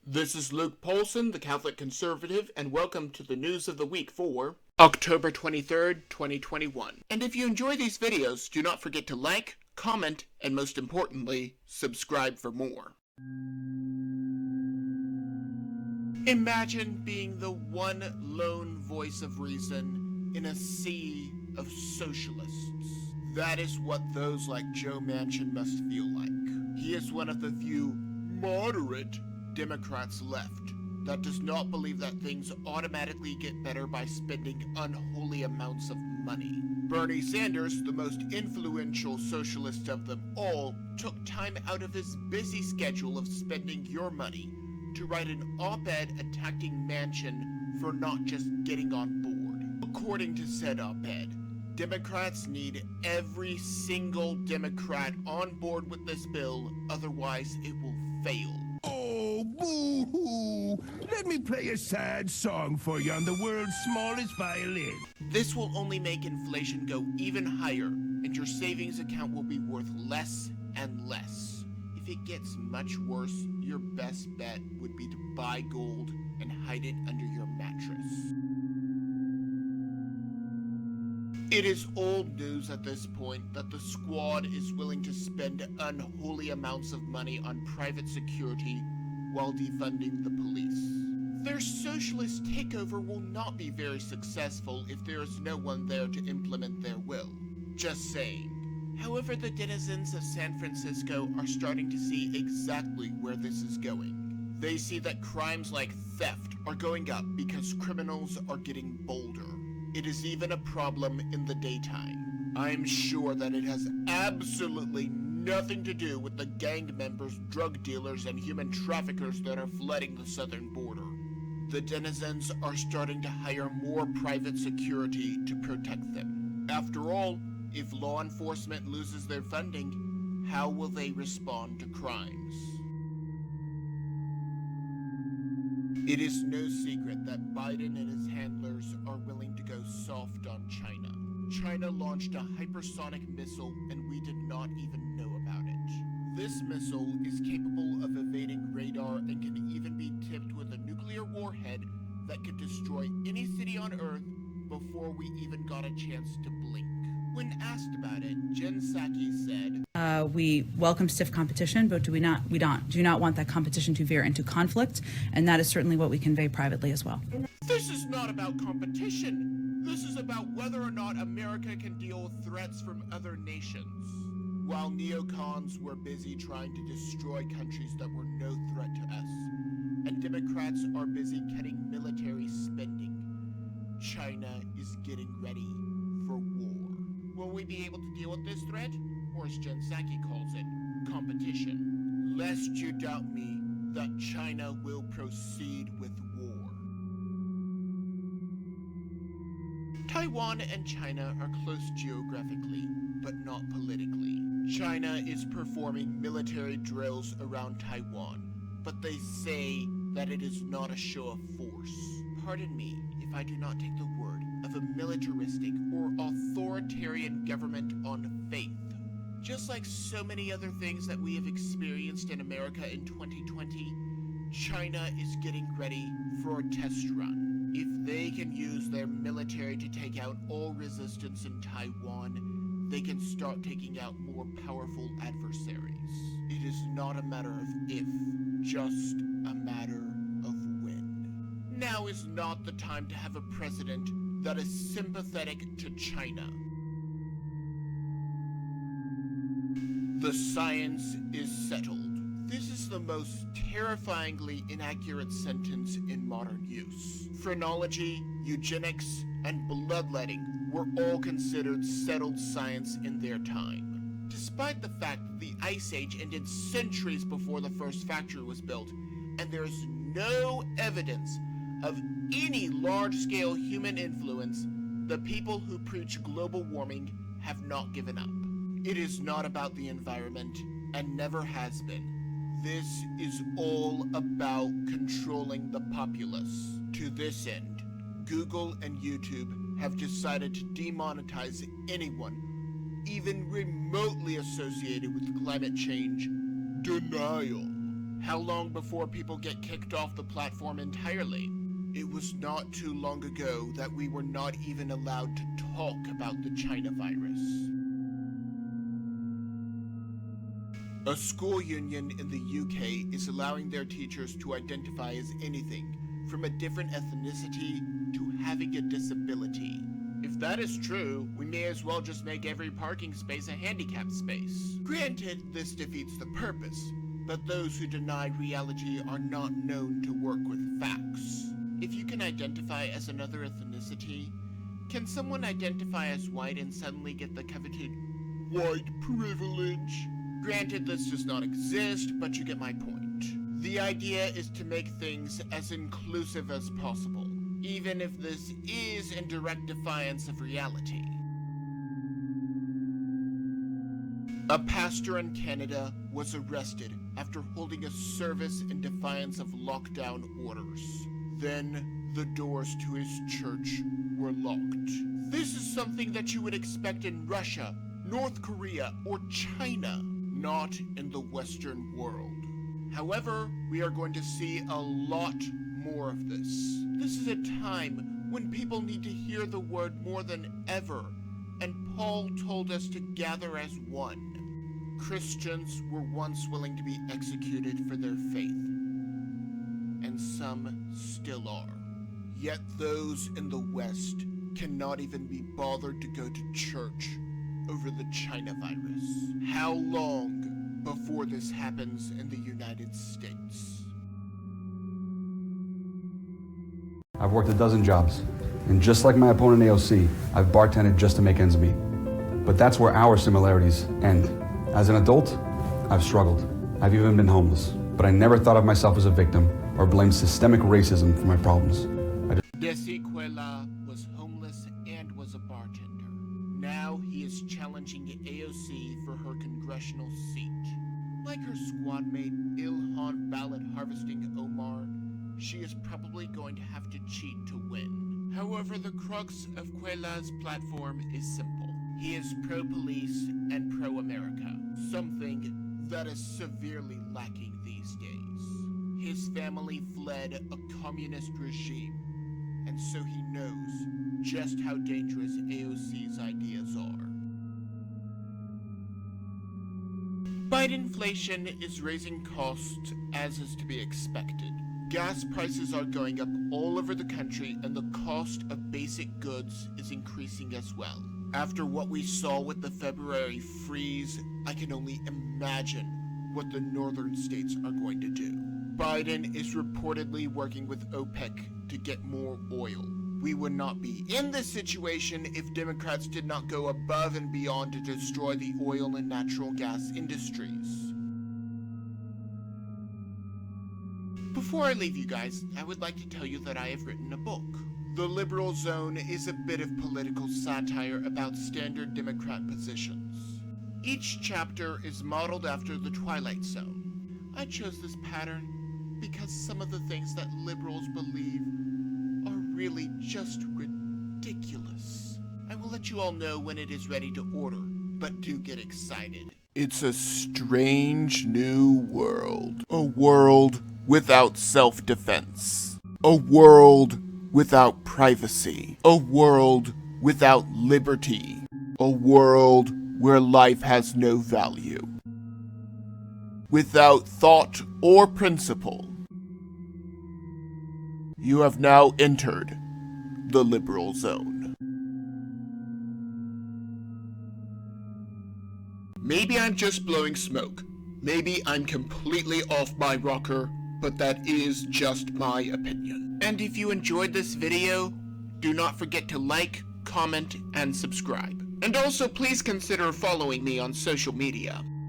This is Luke Paulson, the Catholic Conservative, and welcome to the News of the Week for October 23rd, 2021. And if you enjoy these videos, do not forget to like, comment, and most importantly, subscribe for more. Imagine being the one lone voice of reason in a sea of socialists. That is what those like Joe Manchin must feel like. He is one of the few moderate Democrats left that does not believe that things automatically get better by spending unholy amounts of money. Bernie Sanders, the most influential socialist of them all, took time out of his busy schedule of spending your money to write an op-ed attacking Manchin for not just getting on board. According to said op-ed, Democrats need every single Democrat on board with this bill, otherwise it will fail. Oh, boo-hoo! Let me play a sad song for you on the world's smallest violin. This will only make inflation go even higher, and your savings account will be worth less and less. If it gets much worse, your best bet would be to buy gold and hide it under your mattress. It is old news at this point that the squad is willing to spend unholy amounts of money on private security while defunding the police. Their socialist takeover will not be very successful if there is no one there to implement their will. Just saying. However, the denizens of San Francisco are starting to see exactly where this is going. They see that crimes like theft are going up because criminals are getting bolder. It is even a problem in the daytime. I'm sure that it has absolutely nothing to do with the gang members, drug dealers, and human traffickers that are flooding the southern border. The denizens are starting to hire more private security to protect them. After all, if law enforcement loses their funding, how will they respond to crimes? It is no secret that Biden and his handlers are willing to go soft on China. China launched a hypersonic missile and we did not even know about it. This missile is capable of evading radar and can even be tipped with a nuclear warhead that could destroy any city on Earth before we even got a chance to blink. When asked about it, Jen Psaki said, we welcome stiff competition, but do not want that competition to veer into conflict, and that is certainly what we convey privately as well. This is not about competition. This is about whether or not America can deal with threats from other nations. While neocons were busy trying to destroy countries that were no threat to us, and Democrats are busy cutting military spending, China is getting ready for war. Will we be able to deal with this threat? Or as Jen Psaki calls it, competition. Lest you doubt me that China will proceed with war. Taiwan and China are close geographically, but not politically. China is performing military drills around Taiwan, but they say that it is not a show of force. Pardon me if I do not take the word of a militaristic or authoritarian government on faith. Just like so many other things that we have experienced in America in 2020, China is getting ready for a test run. If they can use their military to take out all resistance in Taiwan, they can start taking out more powerful adversaries. It is not a matter of if, just a matter of when. Now is not the time to have a president that is sympathetic to China. The science is settled. This is the most terrifyingly inaccurate sentence in modern use. Phrenology, eugenics, and bloodletting were all considered settled science in their time. Despite the fact that the Ice Age ended centuries before the first factory was built, and there is no evidence of any large-scale human influence, the people who preach global warming have not given up. It is not about the environment, and never has been. This is all about controlling the populace. To this end, Google and YouTube have decided to demonetize anyone even remotely associated with climate change denial. How long before people get kicked off the platform entirely? It was not too long ago that we were not even allowed to talk about the China virus. A school union in the UK is allowing their teachers to identify as anything from a different ethnicity to having a disability. If that is true, we may as well just make every parking space a handicapped space. Granted, this defeats the purpose, but those who deny reality are not known to work with facts. If you can identify as another ethnicity, can someone identify as white and suddenly get the coveted white privilege? Granted, this does not exist, but you get my point. The idea is to make things as inclusive as possible, even if this is in direct defiance of reality. A pastor in Canada was arrested after holding a service in defiance of lockdown orders. Then, the doors to his church were locked. This is something that you would expect in Russia, North Korea, or China, not in the Western world. However, we are going to see a lot more of this. This is a time when people need to hear the word more than ever, and Paul told us to gather as one. Christians were once willing to be executed for their faith, and some still are. Yet those in the West cannot even be bothered to go to church over the China virus. How long before this happens in the United States? I've worked a dozen jobs, and just like my opponent AOC, I've bartended just to make ends meet. But that's where our similarities end. As an adult, I've struggled. I've even been homeless, but I never thought of myself as a victim or blamed systemic racism for my problems. Desiquela was homeless and was a bartender. Now he is challenging AOC for her congressional seat. Like her squad mate Ilhan ballot harvesting Omar, she is probably going to have to cheat to win. However, the crux of Quela's platform is simple. He is pro-police and pro-America, something that is severely lacking these days. His family fled a communist regime, and so he knows just how dangerous AOC's ideas are. Bidenflation is raising costs as is to be expected. Gas prices are going up all over the country, and the cost of basic goods is increasing as well. After what we saw with the February freeze, I can only imagine what the northern states are going to do. Biden is reportedly working with OPEC to get more oil. We would not be in this situation if Democrats did not go above and beyond to destroy the oil and natural gas industries. Before I leave you guys, I would like to tell you that I have written a book. The Liberal Zone is a bit of political satire about standard Democrat positions. Each chapter is modeled after the Twilight Zone. I chose this pattern because some of the things that liberals believe are really just ridiculous. I will let you all know when it is ready to order, but do get excited. It's a strange new world. A world without self-defense. A world without privacy. A world without liberty. A world where life has no value. Without thought or principle. You have now entered the liberal zone. Maybe I'm just blowing smoke. Maybe I'm completely off my rocker, but that is just my opinion. And if you enjoyed this video, do not forget to like, comment, and subscribe. And also please consider following me on social media.